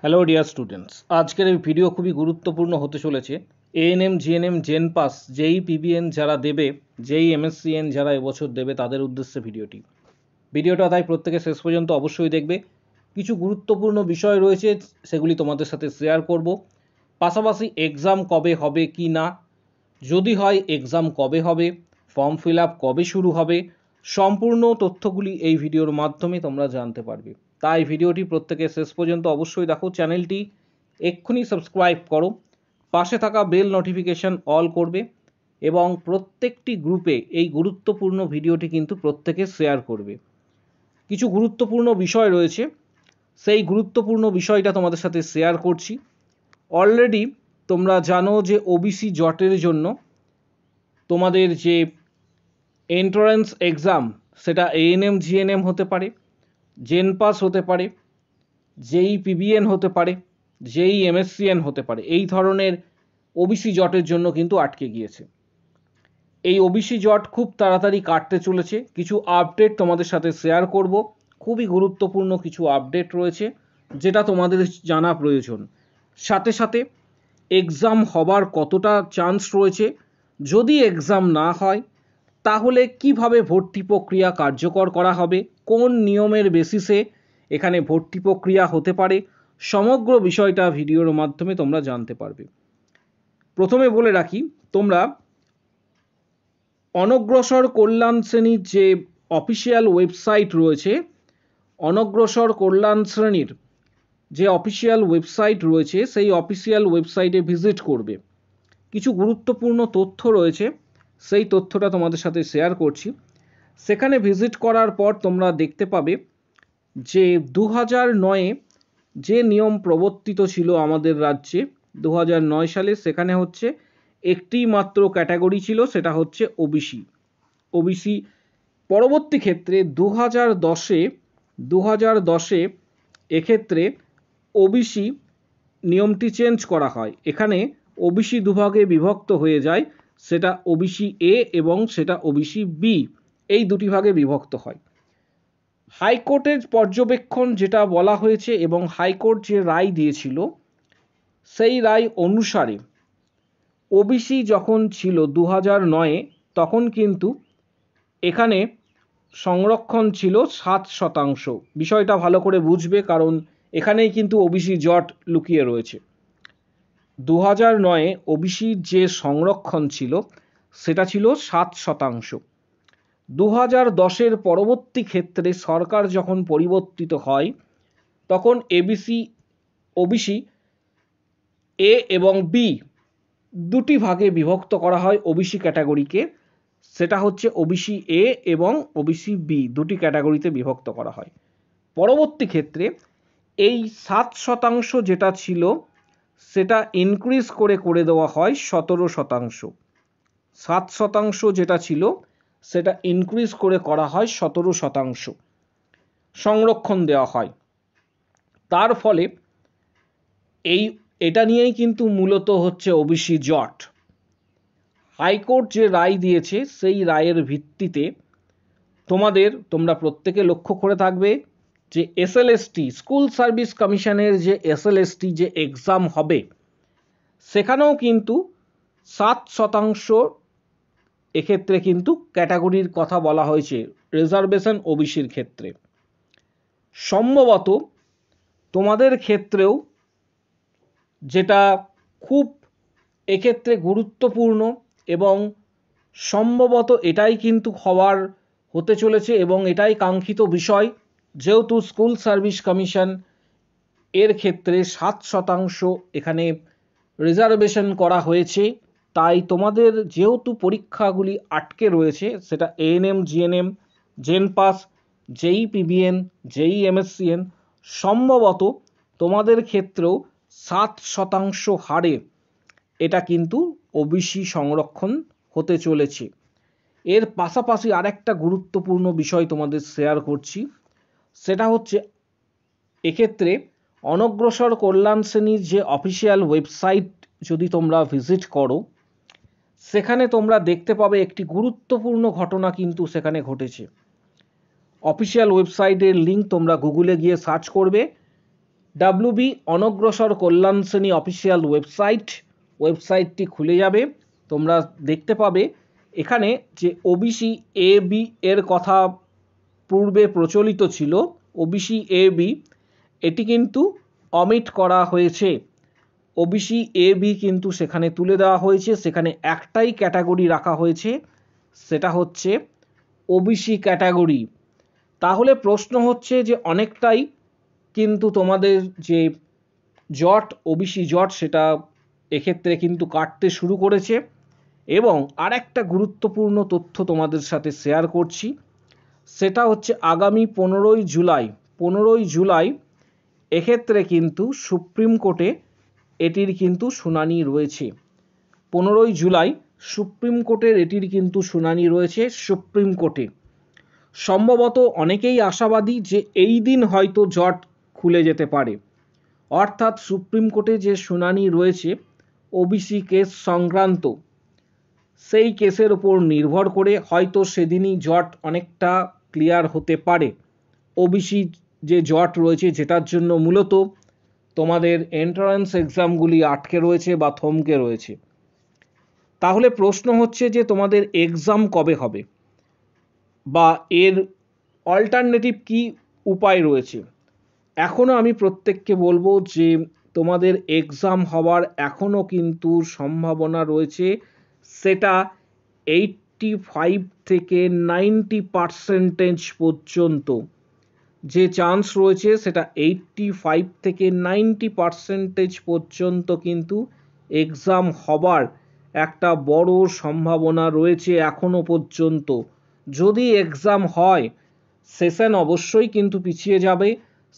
Hello dear students, আজকের এই video খুবই গুরুত্বপূর্ণ হতে চলেছে। এএনএম, জিএনএম, জেন পাস, জেই পিবিএন যারা দেবে, জেই এমএসসিএন যারা এবছর দেবে তাদের উদ্দেশ্যে ভিডিওটা তাই প্রত্যেকে শেষ পর্যন্ত অবশ্যই দেখবে। কিছু গুরুত্বপূর্ণ বিষয় রয়েছে, সেগুলি তোমাদের সাথে শেয়ার করব। পাশাপাশি এক্সাম কবে হবে কি না, যদি হয় এক্সাম কবে হবে, ফর্ম ফিল আপ কবে শুরু হবে, সম্পূর্ণ তথ্যগুলি এই ভিডিওর মাধ্যমে তোমরা জানতে পারবে। তাই ভিডিওটি প্রত্যেকে শেষ পর্যন্ত অবশ্যই দেখো। চ্যানেলটি এক্ষুনি সাবস্ক্রাইব করো, পাশে থাকা বেল নোটিফিকেশন অল করবে এবং প্রত্যেকটি গ্রুপে এই গুরুত্বপূর্ণ ভিডিওটি কিন্তু প্রত্যেকে শেয়ার করবে। কিছু গুরুত্বপূর্ণ বিষয় রয়েছে, সেই গুরুত্বপূর্ণ বিষয়টা তোমাদের সাথে শেয়ার করছি। অলরেডি তোমরা জানো যে ওবিসি জটের জন্য তোমাদের যে এন্ট্রান্স এক্সাম, সেটা এএনএম জিএনএম হতে পারে, জেন পাস হতে পারে, জেই পিবিএন হতে পারে, জেই এমএসসিএন হতে পারে, এই ধরনের ওবিসি জটের জন্য কিন্তু আটকে গিয়েছে। এই ওবিসি জট খুব তাড়াতাড়ি কাটতে চলেছে। কিছু আপডেট তোমাদের সাথে শেয়ার করব, খুবই গুরুত্বপূর্ণ কিছু আপডেট রয়েছে যেটা তোমাদের জানা প্রয়োজন। সাথে সাথে এক্সাম হবার কতটা চান্স রয়েছে, যদি এক্সাম না হয় তাহলে কিভাবে ভর্তি প্রক্রিয়া কার্যকর করা হবে, কোন নিয়মের বেসিসে এখানে ভর্তি প্রক্রিয়া হতে পারে, সমগ্র বিষয়টা ভিডিওর মাধ্যমে তোমরা জানতে পারবে। প্রথমে বলে রাখি, তোমরা অনগ্রসর কল্যাণ শ্রেণীর যে অফিসিয়াল ওয়েবসাইট রয়েছে, অনগ্রসর কল্যাণ শ্রেণীর যে অফিসিয়াল ওয়েবসাইট রয়েছে সেই অফিসিয়াল ওয়েবসাইটে ভিজিট করবে। কিছু গুরুত্বপূর্ণ তথ্য রয়েছে, সেই তথ্যটা তোমাদের সাথে শেয়ার করছি। সেখানে ভিজিট করার পর তোমরা দেখতে পাবে যে 2009-এ যে নিয়ম প্রবর্তিত ছিল আমাদের রাজ্যে 2009 সালে, সেখানে হচ্ছে একটি মাত্র ক্যাটাগরি ছিল, সেটা হচ্ছে ওবিসি। ওবিসি পরবর্তী ক্ষেত্রে 2010-এ এক্ষেত্রে ওবিসি নিয়মটি চেঞ্জ করা হয়। এখানে ওবিসি দুভাগে বিভক্ত হয়ে যায়, সেটা ওবিসি এ এবং সেটা ওবিসি বি, এই দুটি ভাগে বিভক্ত হয়। হাইকোর্টের পর্যবেক্ষণ যেটা বলা হয়েছে এবং হাইকোর্ট যে রায় দিয়েছিল, সেই রায় অনুসারে ওবিসি যখন ছিল 2009-এ, তখন কিন্তু এখানে সংরক্ষণ ছিল 7%। বিষয়টা ভালো করে বুঝবে, কারণ এখানেই কিন্তু ওবিসি জট লুকিয়ে রয়েছে। 2009-এ ওবিসির যে সংরক্ষণ ছিল সেটা ছিল 7%। 2010-এর পরবর্তী ক্ষেত্রে সরকার যখন পরিবর্তিত হয়, তখন ওবিসি এ এবং বি দুটি ভাগে বিভক্ত করা হয় ওবিসি ক্যাটাগরিকে। সেটা হচ্ছে ওবিসি এ এবং ওবিসি বি, দুটি ক্যাটাগরিতে বিভক্ত করা হয়। পরবর্তী ক্ষেত্রে এই 7% যেটা ছিল সেটা ইনক্রিজ করে দেওয়া হয় 17%। 7% যেটা ছিল সেটা ইনক্রিজ করা হয় 17%, সংরক্ষণ দেওয়া হয়। তার ফলে এটা নিয়েই কিন্তু মূলত হচ্ছে ওবিসি জট। হাইকোর্ট যে রায় দিয়েছে সেই রায়ের ভিত্তিতে তোমরা প্রত্যেকে লক্ষ্য করে থাকবে যে এসএলএসটি, স্কুল সার্ভিস কমিশনের যে এসএলএসটি যে এক্সাম হবে, সেখানেও কিন্তু 7% এক্ষেত্রে কিন্তু ক্যাটাগরির কথা বলা হয়েছে রিজার্ভেশন ওবিসির ক্ষেত্রে। সম্ভবত তোমাদের ক্ষেত্রেও যেটা খুব এক্ষেত্রে গুরুত্বপূর্ণ এবং সম্ভবত এটাই কিন্তু হতে চলেছে এবং এটাই কাঙ্ক্ষিত বিষয়, যেহেতু স্কুল সার্ভিস কমিশন এর ক্ষেত্রে 7% এখানে রিজার্ভেশন করা হয়েছে। তাই তোমাদের যেহেতু পরীক্ষাগুলি আটকে রয়েছে, সেটা এএনএম, জিএনএম, জেন পাস, জেই পিবিএন, জেই এমএসসিএন, সম্ভবত তোমাদের ক্ষেত্রেও 7% হারে এটা কিন্তু ওবিসি সংরক্ষণ হতে চলেছে। এর পাশাপাশি আরেকটা গুরুত্বপূর্ণ বিষয় তোমাদের শেয়ার করছি, সেটা হচ্ছে এক্ষেত্রে অনগ্রসর কল্যাণ শ্রেণীর যে অফিসিয়াল ওয়েবসাইট যদি তোমরা ভিজিট করো, সেখানে তোমরা দেখতে পাবে একটি গুরুত্বপূর্ণ ঘটনা কিন্তু সেখানে ঘটেছে। অফিসিয়াল ওয়েবসাইটের লিঙ্ক তোমরা গুগলে গিয়ে সার্চ করবে, ডাব্লিউবি অনগ্রসর কল্যাণ শ্রেণী অফিসিয়াল ওয়েবসাইটটি খুলে যাবে। তোমরা দেখতে পাবে এখানে যে ওবিসি এ বি এর কথা পূর্বে প্রচলিত ছিল, ওবিসি এ বি, এটি কিন্তু অমিট করা হয়েছে। ওবিসি এ বি কিন্তু সেখানে তুলে দেওয়া হয়েছে। সেখানে একটাই ক্যাটাগরি রাখা হয়েছে, সেটা হচ্ছে ওবিসি ক্যাটাগরি। তাহলে প্রশ্ন হচ্ছে যে অনেকটাই কিন্তু তোমাদের যে জট, ওবিসি জট, সেটা এক্ষেত্রে কিন্তু কাটতে শুরু করেছে। এবং আরেকটা গুরুত্বপূর্ণ তথ্য তোমাদের সাথে শেয়ার করছি, সেটা হচ্ছে আগামী 15ই জুলাই এক্ষেত্রে কিন্তু সুপ্রিম কোর্টে এটির কিন্তু শুনানি রয়েছে। 15ই জুলাই সুপ্রিম কোর্টের এটির কিন্তু শুনানি রয়েছে সুপ্রিম কোর্টে। সম্ভবত অনেকেই আশাবাদী যে এই দিন হয়তো জট খুলে যেতে পারে, অর্থাৎ সুপ্রিম কোর্টে যে শুনানি রয়েছে ওবিসি কেস সংক্রান্ত, সেই কেসের উপর নির্ভর করে হয়তো সেদিনই জট অনেকটা ক্লিয়ার হতে পারে। ওবিসি যে জট রয়েছে, যেটার জন্য মূলত তোমাদের এন্ট্রান্স এক্সামগুলি আটকে রয়েছে বা থমকে রয়েছে। তাহলে প্রশ্ন হচ্ছে যে তোমাদের এক্সাম কবে হবে বা এর অল্টারনেটিভ কি উপায় রয়েছে। এখনও আমি প্রত্যেককে বলবো যে তোমাদের এক্সাম হওয়ার এখনও কিন্তু সম্ভাবনা রয়েছে, সেটা 85 থেকে 90% পর্যন্ত যে চান্স রয়েছে, সেটা 85 থেকে 90% পর্যন্ত কিন্তু এক্সাম হবার একটা বড় সম্ভাবনা রয়েছে এখনও পর্যন্ত। যদি এক্সাম হয়, সেশন অবশ্যই কিন্তু পিছিয়ে যাবে,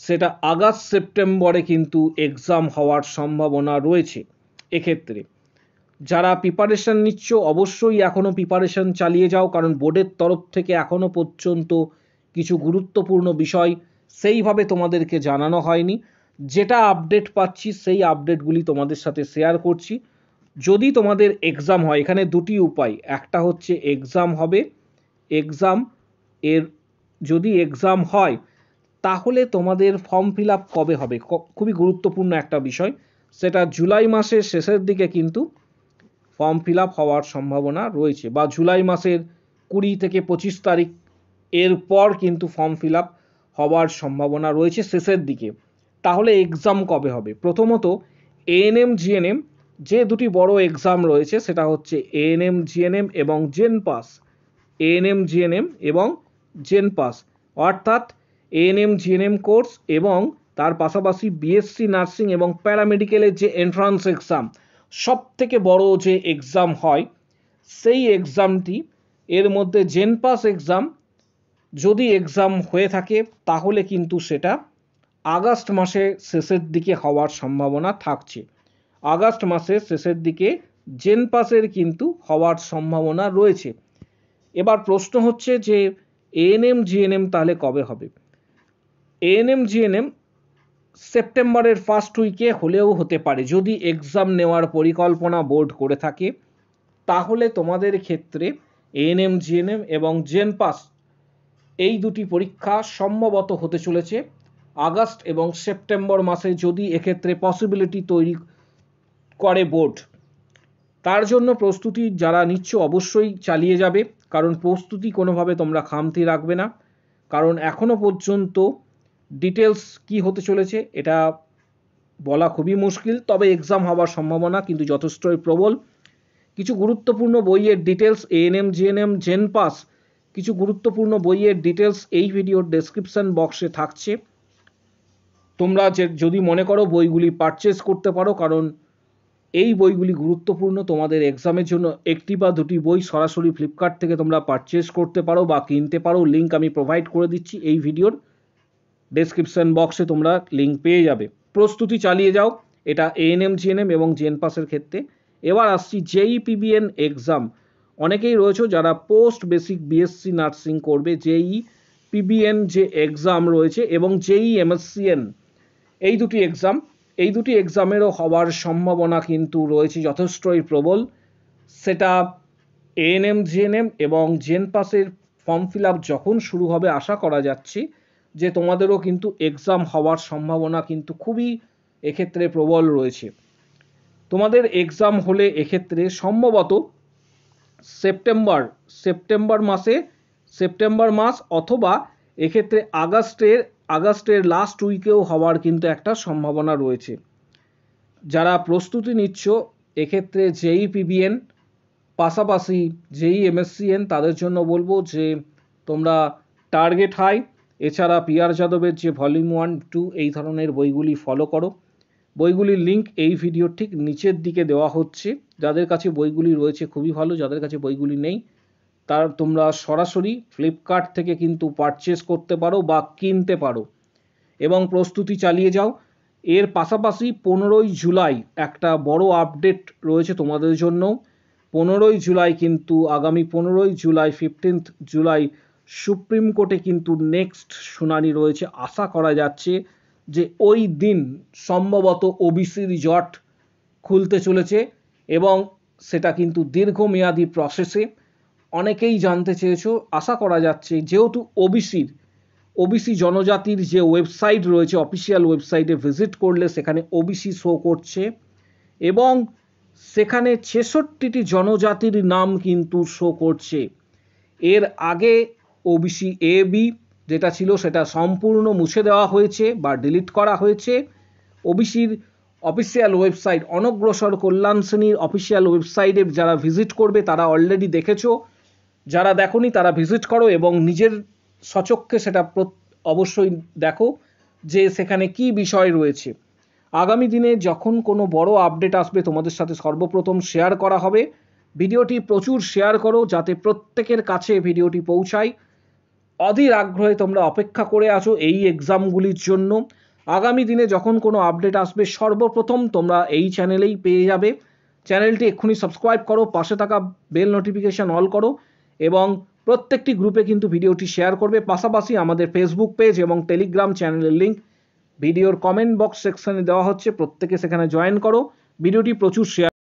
সেটা আগস্ট সেপ্টেম্বরে কিন্তু এক্সাম হওয়ার সম্ভাবনা রয়েছে। এক্ষেত্রে যারা প্রিপারেশন নিচ্ছ অবশ্যই এখনও প্রিপারেশন চালিয়ে যাও, কারণ বোর্ডের তরফ থেকে এখনও পর্যন্ত কিছু গুরুত্বপূর্ণ বিষয় সেইভাবে তোমাদেরকে জানানো হয়নি। যেটা আপডেট পাচ্ছি সেই আপডেটগুলি তোমাদের সাথে শেয়ার করছি। যদি তোমাদের এক্সাম হয়, এখানে দুটি উপায়, একটা হচ্ছে এক্সাম হবে, যদি এক্সাম হয় তাহলে তোমাদের ফর্ম ফিল আপ কবে হবে, খুবই গুরুত্বপূর্ণ একটা বিষয়, সেটা জুলাই মাসের শেষের দিকে কিন্তু ফর্ম ফিল আপ হওয়ার সম্ভাবনা রয়েছে, বা জুলাই মাসের 20 থেকে 25 তারিখ এরপর কিন্তু ফর্ম ফিল আপ হওয়ার সম্ভাবনা রয়েছে শেষের দিকে। তাহলে এক্সাম কবে হবে? প্রথমত এএনএম জিএনএম যে দুটি বড় এক্সাম রয়েছে, সেটা হচ্ছে এএনএম জিএনএম এবং জেন পাস। এএনএম জিএনএম এবং জেন পাস অর্থাৎ এএনএম জিএনএম কোর্স এবং তার পাশাপাশি বিএসসি নার্সিং এবং প্যারামেডিক্যালের যে এন্ট্রান্স এক্সাম, সব থেকে বড় যে এক্সাম হয়, সেই এক্সামটি, এর মধ্যে জেন পাস এক্সাম যদি এক্সাম হয়ে থাকে তাহলে কিন্তু সেটা আগস্ট মাসে শেষের দিকে হওয়ার সম্ভাবনা থাকছে। আগস্ট মাসের শেষের দিকে জেন পাসের কিন্তু হওয়ার সম্ভাবনা রয়েছে। এবার প্রশ্ন হচ্ছে যে এএনএম জিএনএম তাহলে কবে হবে? এএনএম জিএনএম সেপ্টেম্বরের ফার্স্ট উইকে হলেও হতে পারে। যদি এক্সাম নেওয়ার পরিকল্পনা বোর্ড করে থাকে তাহলে তোমাদের ক্ষেত্রে এএনএম জিএনএম এবং জেন পাস এই দুটি পরীক্ষা সম্ভবত হতে চলেছে আগস্ট এবং সেপ্টেম্বর মাসে, যদি এক্ষেত্রে পসিবিলিটি তৈরি করে বোর্ড। তার জন্য প্রস্তুতি যারা নিচ্ছ অবশ্যই চালিয়ে যাবে, কারণ প্রস্তুতি কোনোভাবে তোমরা খামতি রাখবে না, কারণ এখনও পর্যন্ত ডিটেলস কি হতে চলেছে এটা বলা খুবই মুশকিল। তবে এক্সাম হওয়ার সম্ভাবনা কিন্তু যথেষ্টই প্রবল। কিছু গুরুত্বপূর্ণ বইয়ের ডিটেলস, এএনএম জিএনএম জেন পাস, কিছু গুরুত্বপূর্ণ বইয়ের ডিটেলস এই ভিডিওর ডেসক্রিপশন বক্সে থাকছে। তোমরা যদি মনে করো বইগুলি পারচেস করতে পারো, কারণ এই বইগুলি গুরুত্বপূর্ণ তোমাদের এক্সামের জন্য। একটি বা দুটি বই সরাসরি ফ্লিপকার্ট থেকে তোমরা পারচেস করতে পারো বা কিনতে পারো, লিঙ্ক আমি প্রোভাইড করে দিচ্ছি এই ভিডিওর ডেসক্রিপশন বক্সে, তোমরা লিঙ্ক পেয়ে যাবে। প্রস্তুতি চালিয়ে যাও, এটা এএনএম জিএনএম এবং জেন পাসের ক্ষেত্রে। এবার আসছি জেই পিবিএন এক্সাম। অনেকেই রয়েছে যারা পোস্ট বেসিক বিএসসি নার্সিং করবে, জেই পিবিএন যে এক্সাম রয়েছে এবং জেই এমএসসিএন, এই দুটি এক্সামেরও হওয়ার সম্ভাবনা কিন্তু রয়েছে যথেষ্টই প্রবল। সেটা এএনএম জিএনএম এবং জেন পাসের ফর্ম ফিল আপ যখন শুরু হবে, আশা করা যাচ্ছে যে তোমাদেরও কিন্তু এক্সাম হওয়ার সম্ভাবনা কিন্তু খুবই এক্ষেত্রে প্রবল রয়েছে। তোমাদের এক্সাম হলে এক্ষেত্রে সম্ভবত সেপ্টেম্বর মাস অথবা এক্ষেত্রে আগস্টের লাস্ট উইকেও হওয়ার কিন্তু একটা সম্ভাবনা রয়েছে। যারা প্রস্তুতি নিচ্ছ এক্ষেত্রে জেই পিবিএন পাশাপাশি জেই এমএসসিএন তাদের জন্য বলবো যে তোমরা টার্গেট হাই এছাড়া পিআর যাদবের যে ভলিউম 1, 2 এই ধরনের বইগুলি ফলো করো। বইগুলির লিঙ্ক এই ভিডিওর ঠিক নিচের দিকে দেওয়া হচ্ছে। যাদের কাছে বইগুলি রয়েছে খুবই ভালো, যাদের কাছে বইগুলি নেই তার তোমরা সরাসরি ফ্লিপকার্ট থেকে কিন্তু পারচেস করতে পারো বা কিনতে পারো এবং প্রস্তুতি চালিয়ে যাও। এর পাশাপাশি 15ই জুলাই একটা বড় আপডেট রয়েছে তোমাদের জন্য। 15ই জুলাই কিন্তু আগামী 15ই জুলাই 15th জুলাই সুপ্রিম কোর্টে কিন্তু নেক্সট শুনানি রয়েছে। আশা করা যাচ্ছে যে ওই দিন সম্ভবত ওবিসির জট খুলতে চলেছে এবং সেটা কিন্তু দীর্ঘমেয়াদী প্রসেসে। অনেকেই জানতে চেয়েছো, আশা করা যাচ্ছে যেহেতু ওবিসি জনজাতির যে ওয়েবসাইট রয়েছে অফিসিয়াল ওয়েবসাইটে ভিজিট করলে সেখানে ওবিসি শো করছে এবং সেখানে 66টি জনজাতির নাম কিন্তু শো করছে। এর আগে ওবিসি এ বি যেটা ছিল সেটা সম্পূর্ণ মুছে দেওয়া হয়েছে বা ডিলিট করা হয়েছে। ওবিসির অফিসিয়াল ওয়েবসাইট অনগ্রসর কল্যাণ শ্রেণীর অফিসিয়াল ওয়েবসাইটে যারা ভিজিট করবে তারা অলরেডি দেখেছো, যারা দেখোনি তারা ভিজিট করো এবং নিজের সচক্ষে সেটা অবশ্যই দেখো যে সেখানে কি বিষয় রয়েছে। আগামী দিনে যখন কোনো বড় আপডেট আসবে তোমাদের সাথে সর্বপ্রথম শেয়ার করা হবে। ভিডিওটি প্রচুর শেয়ার করো যাতে প্রত্যেকের কাছে ভিডিওটি পৌঁছায়। অধীর আগ্রহে তোমরা অপেক্ষা করে আছো এই এক্সামগুলির জন্য। আগামী দিনে যখন কোনো আপডেট আসবে সর্বপ্রথম তোমরা এই চ্যানেলেই পেয়ে যাবে। চ্যানেলটি এক্ষুনি সাবস্ক্রাইব করো, পাশে থাকা বেল নোটিফিকেশান অল করো এবং প্রত্যেকটি গ্রুপে কিন্তু ভিডিওটি শেয়ার করবে। পাশাপাশি আমাদের ফেসবুক পেজ এবং টেলিগ্রাম চ্যানেলের লিঙ্ক ভিডিওর কমেন্ট বক্স সেকশনে দেওয়া হচ্ছে, প্রত্যেকে সেখানে জয়েন করো। ভিডিওটি প্রচুর শেয়ার